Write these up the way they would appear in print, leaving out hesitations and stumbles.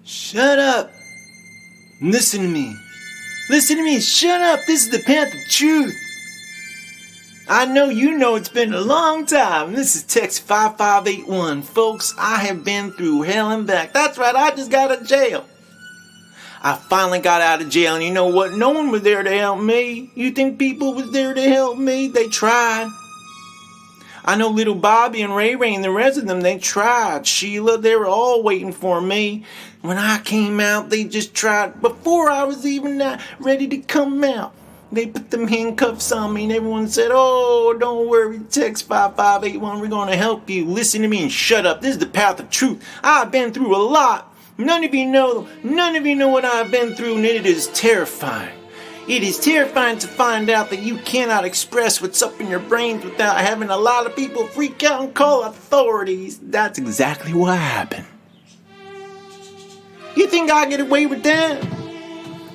Shut up. Listen to me. Listen to me. Shut up. This is the path of truth. I know you know it's been a long time. This is text 5581. Folks, I have been through hell and back. That's right, I just got out of jail. I finally got out of jail, and you know what? No one was there to help me. You think people was there to help me? They tried. I know little Bobby and Ray Ray and the rest of them, they tried. Sheila, they were all waiting for me. When I came out, they just tried. Before I was even ready to come out, they put them handcuffs on me, and everyone said, "Oh, don't worry, text 5581, we're going to help you. Listen to me and shut up. This is the path of truth. I've been through a lot. None of you know what I've been through, and it is terrifying. It is terrifying to find out that you cannot express what's up in your brains without having a lot of people freak out and call authorities." That's exactly what happened. You think I get away with that?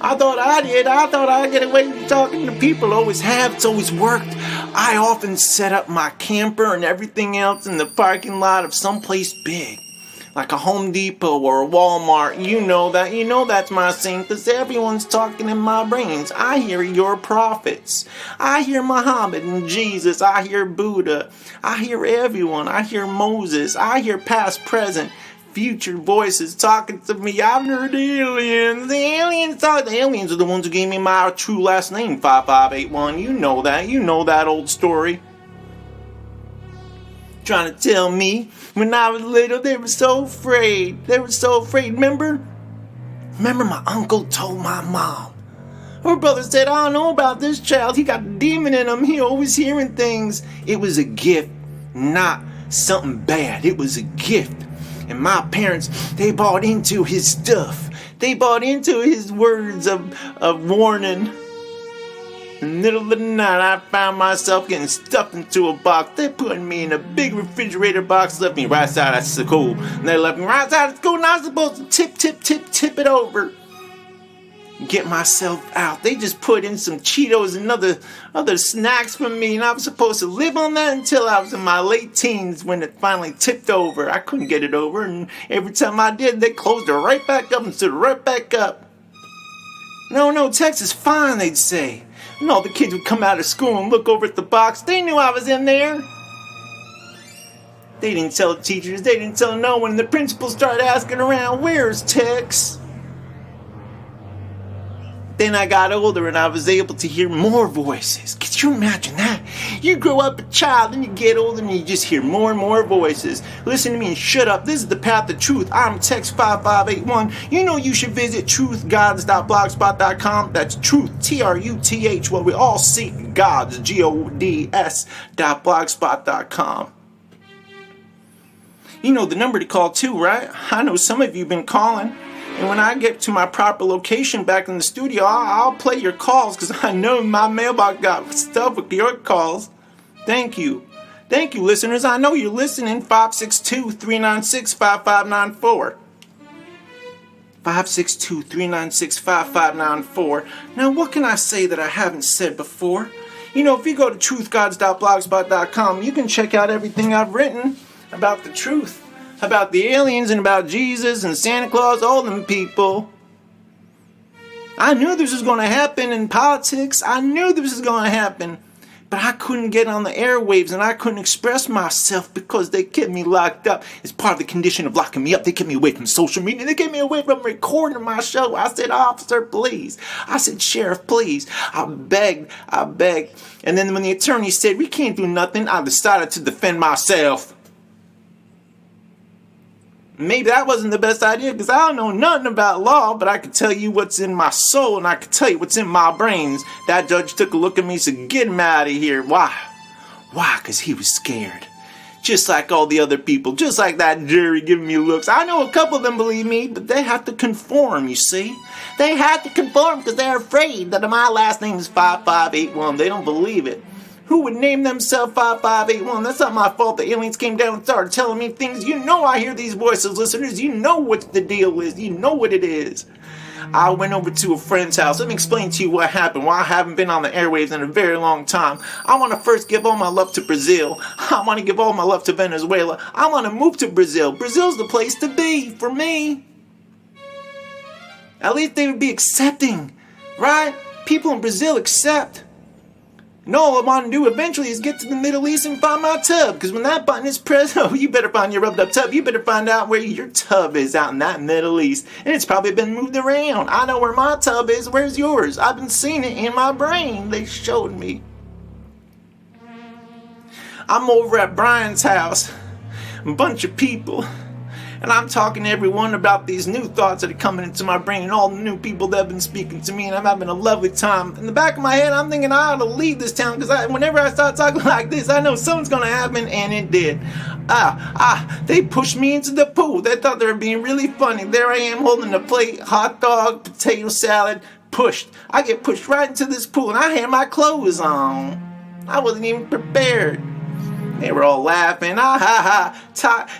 I thought I did. I thought I'd get away with talking to people. Always have. It's always worked. I often set up my camper and everything else in the parking lot of someplace big, like a Home Depot or a Walmart. You know that. You know that's my scene, because everyone's talking in my brains. I hear your prophets. I hear Muhammad and Jesus. I hear Buddha. I hear everyone. I hear Moses. I hear past, present, future voices talking to me. I've heard aliens. The aliens are the ones who gave me my true last name, 5581. You know that. You know that old story. Trying to tell me when I was little, they were so afraid. They were so afraid. Remember my uncle told my mom. Her brother said, "I don't know about this child. He got a demon in him. He always hearing things." It was a gift, not something bad. It was a gift. And my parents, they bought into his stuff. They bought into his words of warning. In the middle of the night, I found myself getting stuffed into a box. They put me in a big refrigerator box, left me right side of school. And they left me right side of school, and I was supposed to tip it over. Get myself out. They just put in some Cheetos and other snacks for me, and I was supposed to live on that until I was in my late teens when it finally tipped over. I couldn't get it over, and every time I did, they closed it right back up and stood right back up. No, Tex is fine, they'd say. And all the kids would come out of school and look over at the box. They knew I was in there. They didn't tell the teachers. They didn't tell no one. The principal started asking around, "Where's Tex?" Then I got older and I was able to hear more voices. Could you imagine that? You grow up a child and you get older and you just hear more and more voices. Listen to me and shut up. This is the path of truth. I'm text 5581. You know you should visit truthgods.blogspot.com. That's truth, TRUTH, where we all seek gods, GODS.blogspot.com. You know the number to call too, right? I know some of you have been calling. And when I get to my proper location back in the studio, I'll play your calls, because I know my mailbox got stuff with your calls. Thank you. Thank you, listeners. I know you're listening. 562-396-5594. 562-396-5594. Now, what can I say that I haven't said before? You know, if you go to truthgods.blogspot.com, you can check out everything I've written about the truth. About the aliens and about Jesus and Santa Claus, all them people. I knew this was going to happen in politics. I knew this was going to happen. But I couldn't get on the airwaves and I couldn't express myself because they kept me locked up. It's part of the condition of locking me up. They kept me away from social media. They kept me away from recording my show. I said, "Officer, please." I said, "Sheriff, please." I begged. And then when the attorney said, "We can't do nothing," I decided to defend myself. Maybe that wasn't the best idea, because I don't know nothing about law, but I can tell you what's in my soul and I can tell you what's in my brains. That judge took a look at me and said, "Get him out of here." Why? Why? Because he was scared. Just like all the other people. Just like that jury giving me looks. I know a couple of them believe me, but they have to conform, you see. They have to conform because they're afraid that my last name is 5581. They don't believe it. Who would name themselves 5581? That's not my fault. The aliens came down and started telling me things. You know I hear these voices, listeners. You know what the deal is. You know what it is. I went over to a friend's house. Let me explain to you what happened. Why I haven't been on the airwaves in a very long time. I want to first give all my love to Brazil. I want to give all my love to Venezuela. I want to move to Brazil. Brazil's the place to be for me. At least they would be accepting, right? People in Brazil accept. And all I want to do eventually is get to the Middle East and find my tub. Because when that button is pressed, oh, you better find your rubbed up tub. You better find out where your tub is out in that Middle East. And it's probably been moved around. I know where my tub is. Where's yours? I've been seeing it in my brain. They showed me. I'm over at Brian's house. A bunch of people. And I'm talking to everyone about these new thoughts that are coming into my brain and all the new people that have been speaking to me, and I'm having a lovely time. In the back of my head, I'm thinking I ought to leave this town because whenever I start talking like this, I know something's going to happen, and it did. They pushed me into the pool. They thought they were being really funny. There I am holding a plate, hot dog, potato salad, pushed. I get pushed right into this pool, and I had my clothes on. I wasn't even prepared. They were all laughing.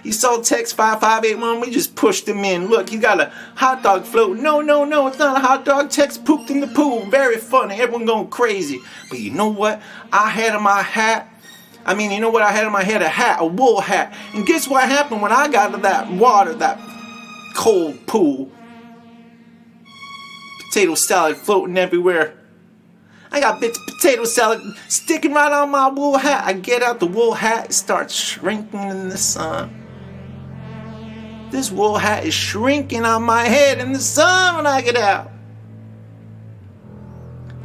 You saw text 5581. We just pushed him in. Look, he got a hot dog float. No, it's not a hot dog. Text pooped in the pool. Very funny. Everyone going crazy. But you know what? I had in my hat. I had in my head? A hat, a wool hat. And guess what happened when I got to that water, that cold pool? Potato salad floating everywhere. I got bits of potato salad sticking right on my wool hat. I get out the wool hat, it starts shrinking in the sun. This wool hat is shrinking on my head in the sun when I get out.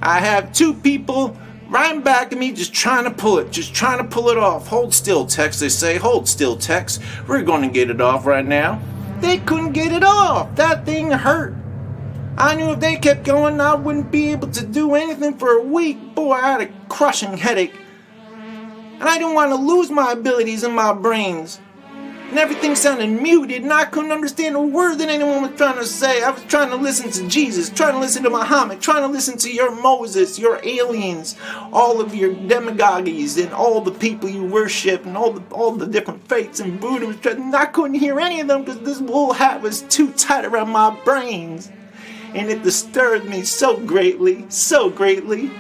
I have two people right back at me just trying to pull it off. Hold still, Tex, they say. Hold still, Tex. We're going to get it off right now. They couldn't get it off. That thing hurt. I knew if they kept going, I wouldn't be able to do anything for a week. Boy, I had a crushing headache. And I didn't want to lose my abilities in my brains. And everything sounded muted, and I couldn't understand a word that anyone was trying to say. I was trying to listen to Jesus, trying to listen to Muhammad, trying to listen to your Moses, your aliens, all of your demagogues, and all the people you worship, and all the different faiths and Buddha. And I couldn't hear any of them because this wool hat was too tight around my brains. And it disturbed me so greatly, so greatly.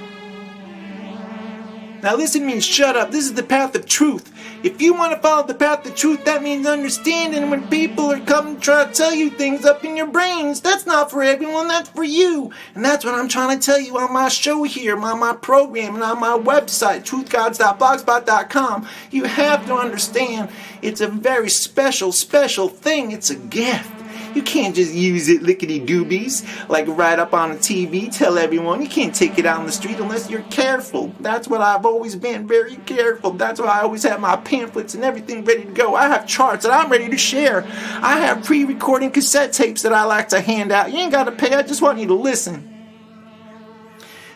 Now listen to me, shut up. This is the path of truth. If you want to follow the path of truth, that means understanding when people are coming to try to tell you things up in your brains. That's not for everyone, that's for you. And that's what I'm trying to tell you on my show here, on my program, and on my website, truthgods.blogspot.com. You have to understand it's a very special, special thing. It's a gift. You can't just use it lickety-doobies, like right up on the TV, tell everyone. You can't take it out on the street unless you're careful. That's what I've always been, very careful. That's why I always have my pamphlets and everything ready to go. I have charts that I'm ready to share. I have pre-recording cassette tapes that I like to hand out. You ain't got to pay, I just want you to listen.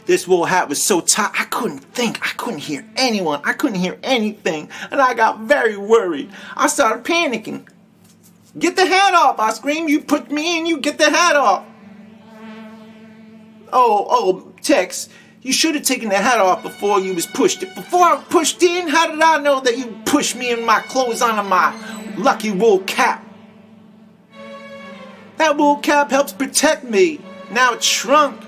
This wool hat was so tight, I couldn't think. I couldn't hear anyone. I couldn't hear anything. And I got very worried. I started panicking. Get the hat off, I screamed. You put me in, you get the hat off. Oh, Tex, you should have taken the hat off before you was pushed. Before I pushed in, how did I know that you pushed me and my clothes onto my lucky wool cap? That wool cap helps protect me. Now it's shrunk.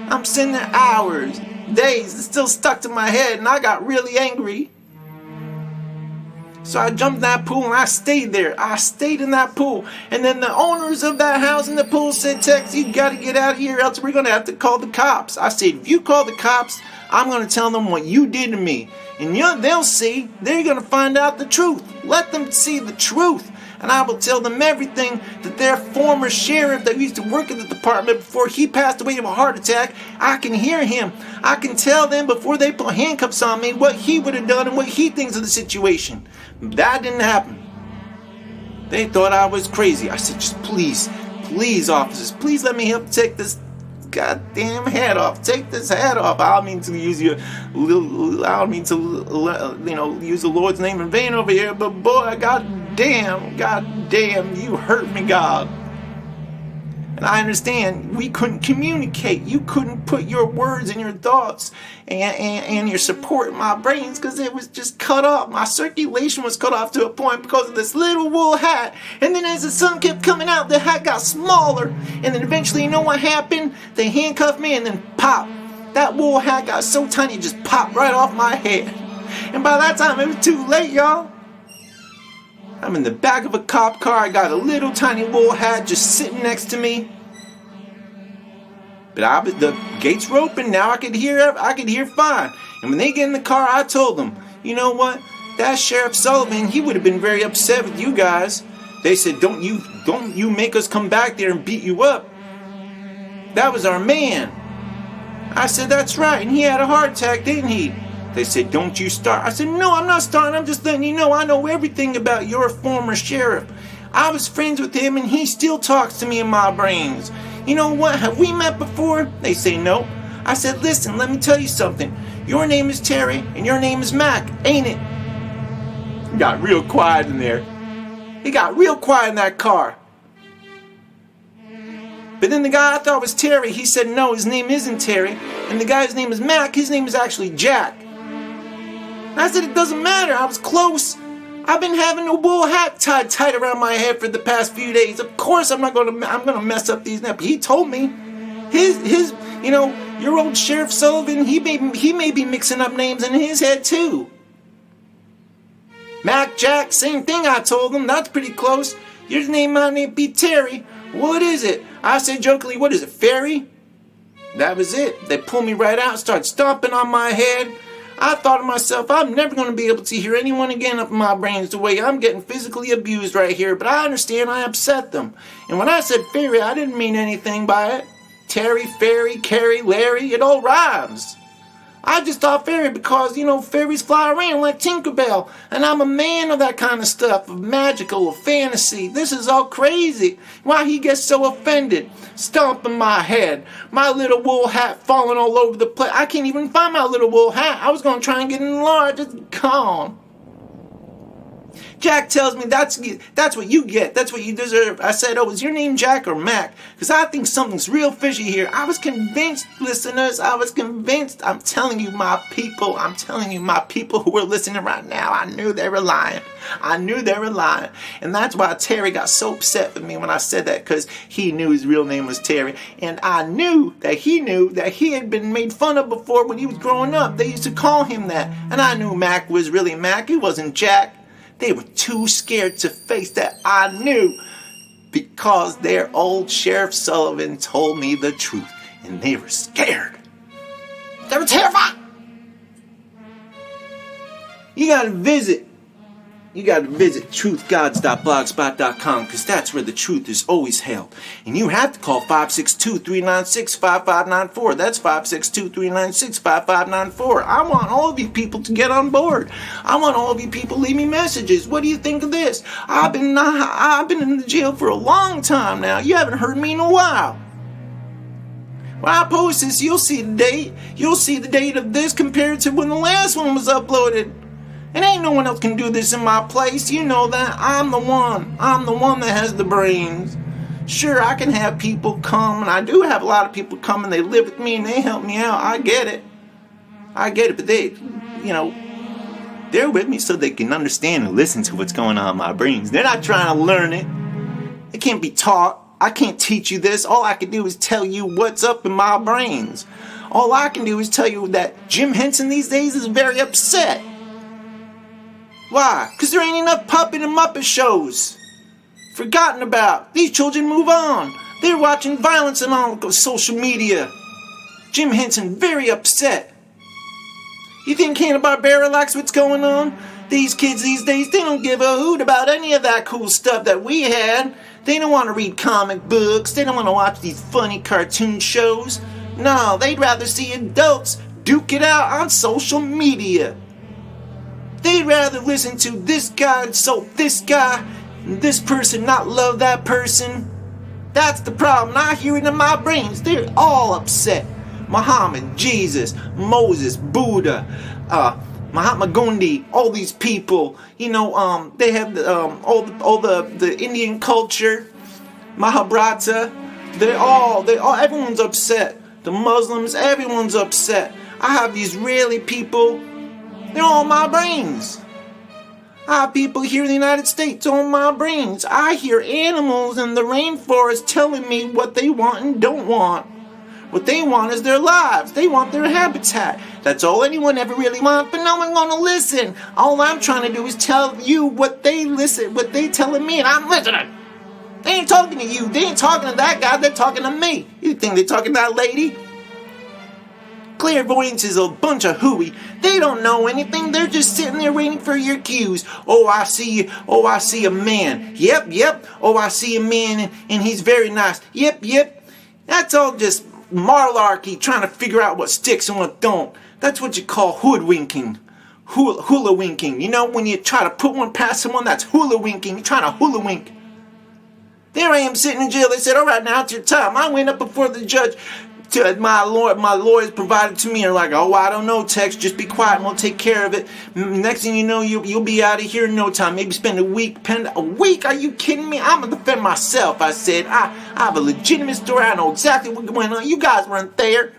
I'm sitting there hours, days, it's still stuck to my head, and I got really angry. So I jumped in that pool and I stayed there. I stayed in that pool. And then the owners of that house in the pool said, Tex, you got to get out of here, else we're going to have to call the cops. I said, if you call the cops, I'm going to tell them what you did to me. And they'll see. They're going to find out the truth. Let them see the truth. And I will tell them everything that their former sheriff that used to work in the department before he passed away of a heart attack, I can hear him. I can tell them before they put handcuffs on me what he would have done and what he thinks of the situation. That didn't happen. They thought I was crazy. I said, just please, officers, please let me help take this goddamn hat off. Take this hat off. I don't mean to use use the Lord's name in vain over here, but boy, goddamn, you hurt me, God. And I understand we couldn't communicate. You couldn't put your words and your thoughts and your support in my brains because it was just cut off. My circulation was cut off to a point because of this little wool hat. And then as the sun kept coming out, the hat got smaller. And then eventually, you know what happened? They handcuffed me and then pop. That wool hat got so tiny it just popped right off my head. And by that time, it was too late, y'all. I'm in the back of a cop car. I got a little tiny wool hat just sitting next to me. But the gates were open. Now I could hear fine. And when they get in the car, I told them, you know what? That Sheriff Sullivan, he would have been very upset with you guys. They said, don't you make us come back there and beat you up. That was our man. I said, that's right. And he had a heart attack, didn't he? They said, don't you start. I said, no, I'm not starting. I'm just letting you know I know everything about your former sheriff. I was friends with him and he still talks to me in my brains. You know what? Have we met before? They say no. I said, listen, let me tell you something. Your name is Terry and your name is Mac, ain't it? It got real quiet in there. It got real quiet in that car. But then the guy I thought was Terry, he said no, his name isn't Terry. And the guy's name is Mac, his name is actually Jack. I said it doesn't matter, I was close. I've been having a wool hat tied tight around my head for the past few days. Of course I'm gonna mess up these naps. He told me his your old Sheriff Sullivan, he may be mixing up names in his head too. Mac, Jack, same thing I told him. That's pretty close. Your name might be Terry. What is it? I said jokingly, what is it, Fairy? That was it. They pulled me right out and started stomping on my head. I thought to myself, I'm never going to be able to hear anyone again up in my brains the way I'm getting physically abused right here. But I understand I upset them. And when I said Fairy, I didn't mean anything by it. Terry, Fairy, Carrie, Larry, it all rhymes. I just thought fairy because, fairies fly around like Tinkerbell. And I'm a man of that kind of stuff, of magical, of fantasy. This is all crazy. Why he gets so offended? Stomping my head. My little wool hat falling all over the place. I can't even find my little wool hat. I was going to try and get it enlarged. It's gone. Jack tells me that's what you get. That's what you deserve. I said, oh, is your name Jack or Mac? Because I think something's real fishy here. I was convinced, listeners. I was convinced. I'm telling you, my people who are listening right now, I knew they were lying. And that's why Terry got so upset with me when I said that, because he knew his real name was Terry. And I knew that he had been made fun of before when he was growing up. They used to call him that. And I knew Mac was really Mac. He wasn't Jack. They were too scared to face that. I knew, because their old Sheriff Sullivan told me the truth, and they were scared. They were terrified. You gotta visit truthgods.blogspot.com, because that's where the truth is always held. And you have to call 562-396-5594. That's 562-396-5594. I want all of you people to get on board. I want all of you people to leave me messages. What do you think of this? I've been in the jail for a long time now. You haven't heard me in a while. When I post this, you'll see the date. You'll see the date of this compared to when the last one was uploaded. And ain't no one else can do this in my place. You know that. I'm the one. I'm the one that has the brains. Sure, I can have people come, and I do have a lot of people come, and they live with me, and they help me out. I get it. But they, they're with me so they can understand and listen to what's going on in my brains. They're not trying to learn it. It can't be taught. I can't teach you this. All I can do is tell you what's up in my brains. All I can do is tell you that Jim Henson these days is very upset. Why? Because there ain't enough puppet and Muppet shows. Forgotten about. These children move on. They're watching violence on all social media. Jim Henson very upset. You think Hanna-Barbera likes what's going on? These kids these days, they don't give a hoot about any of that cool stuff that we had. They don't want to read comic books. They don't want to watch these funny cartoon shows. No, they'd rather see adults duke it out on social media. They'd rather listen to this guy insult this guy and this person not love that person. That's the problem. I hear it in my brains. They're all upset. Muhammad, Jesus, Moses, Buddha, Mahatma Gandhi, all these people. They have all the Indian culture, Mahabharata. Everyone's upset. The Muslims, everyone's upset. I have these Israeli people. They're all my brains. I have people here in the United States on my brains. I hear animals in the rainforest telling me what they want and don't want. What they want is their lives. They want their habitat. That's all anyone ever really wants, but no one gonna listen. All I'm trying to do is tell you what they telling me, and I'm listening. They ain't talking to you. They ain't talking to that guy. They're talking to me. You think they're talking to that lady? Clairvoyance is a bunch of hooey. They don't know anything. They're just sitting there waiting for your cues. Oh, I see you. Oh, I see a man. Yep. Oh, I see a man, and he's very nice. Yep. That's all just malarkey, trying to figure out what sticks and what don't. That's what you call hoodwinking. Hula winking. You know, when you try to put one past someone, that's hula winking. You're trying to hula wink. There I am sitting in jail. They said, all right, now it's your time. I went up before the judge. My lawyers provided to me are like, oh, I don't know, Tex, just be quiet and we'll take care of it. Next thing you know, you'll be out of here in no time. Maybe spend a week. A week? Are you kidding me? I'm going to defend myself. I said, I have a legitimate story. I know exactly what went on. You guys weren't there.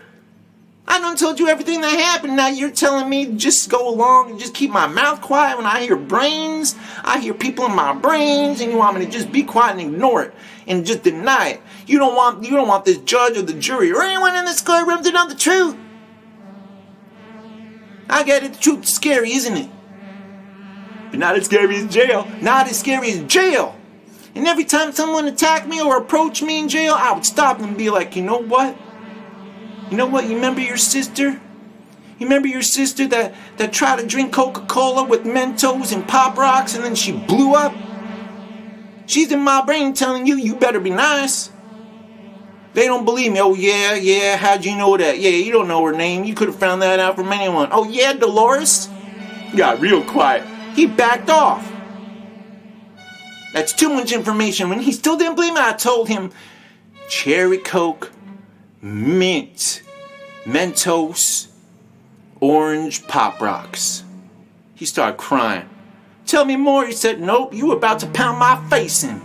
I done told you everything that happened. Now you're telling me to just go along and just keep my mouth quiet when I hear brains. I hear people in my brains, and you want me to just be quiet and ignore it and just deny it. You don't want this judge or the jury or anyone in this courtroom to know the truth. I get it. The truth is scary, isn't it? But not as scary as jail. Not as scary as jail. And every time someone attacked me or approached me in jail, I would stop them and be like, you know what? You know what? You remember your sister? You remember your sister that tried to drink Coca-Cola with Mentos and Pop Rocks and then she blew up? She's in my brain telling you better be nice. They don't believe me. Oh, yeah, how'd you know that? Yeah, you don't know her name. You could have found that out from anyone. Oh, yeah, Dolores? Got real quiet. He backed off. That's too much information. When he still didn't believe me, I told him cherry Coke, mint, Mentos, orange Pop Rocks. He started crying. Tell me more. He said, nope, you were about to pound my face in.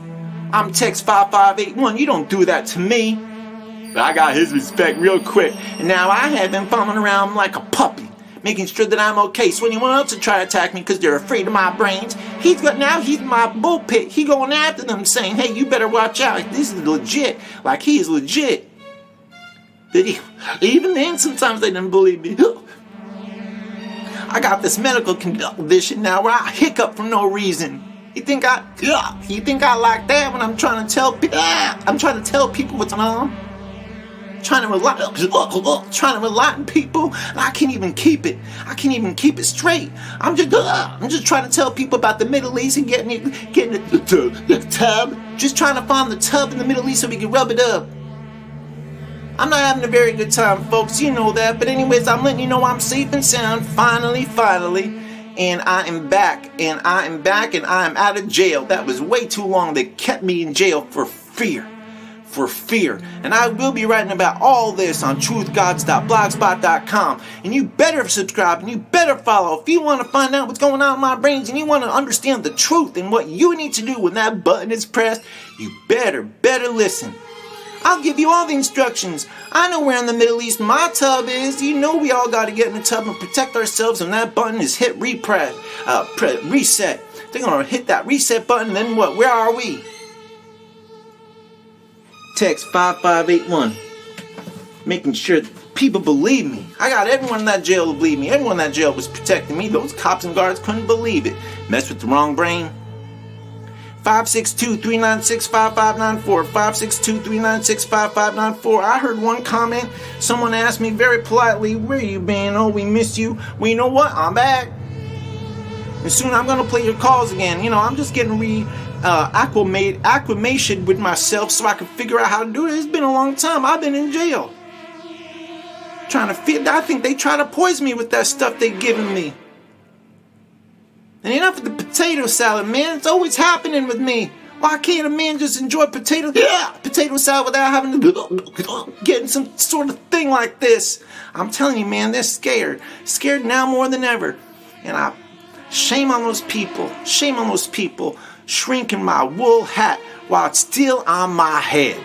I'm Tex 5581. You don't do that to me. But I got his respect real quick. And now I have him following around like a puppy, making sure that I'm okay. So anyone else to try to attack me because they're afraid of my brains, he's in my bullpit. He going after them saying, hey, you better watch out. This is legit. Like he is legit. But even then, sometimes they didn't believe me. I got this medical condition now where I hiccup for no reason. You think I like that when I'm trying to tell people what's on? Trying to rely on people, and I can't even keep it. I can't even keep it straight. I'm just trying to tell people about the Middle East and getting the tub. Just trying to find the tub in the Middle East so we can rub it up. I'm not having a very good time, folks. You know that. But anyways, I'm letting you know I'm safe and sound. Finally. And I am back. And I am out of jail. That was way too long. They kept me in jail for fear. And I will be writing about all this on truthgods.blogspot.com. And you better subscribe and you better follow. If you want to find out what's going on in my brains and you want to understand the truth and what you need to do when that button is pressed, you better listen. I'll give you all the instructions. I know where in the Middle East my tub is. You know we all got to get in the tub and protect ourselves when that button is hit reset. They're going to hit that reset button, then what? Where are we? Text 5581. Making sure people believe me. I got everyone in that jail to believe me. Everyone in that jail was protecting me. Those cops and guards couldn't believe it. Mess with the wrong brain. 562-396-5594. 562-396-5594. I heard one comment. Someone asked me very politely, where you been? Oh, we missed you. Well, you know what? I'm back. And soon I'm going to play your calls again. You know, I'm just getting acclimation with myself so I can figure out how to do it. It's been a long time. I've been in jail. I think they try to poison me with that stuff they giving me. And enough of the potato salad, man. It's always happening with me. Why can't a man just enjoy potato salad without having to get some sort of thing like this? I'm telling you, man, they're scared. Scared now more than ever. And shame on those people. Shame on those people shrinking my wool hat while it's still on my head.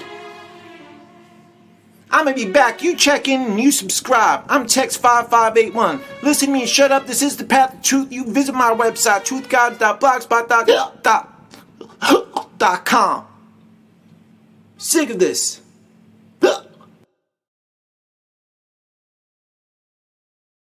I'm going to be back. You check in and you subscribe. I'm Tex5581. Listen to me and shut up. This is the path of truth. You visit my website, truthgods.blogspot.com. Sick of this.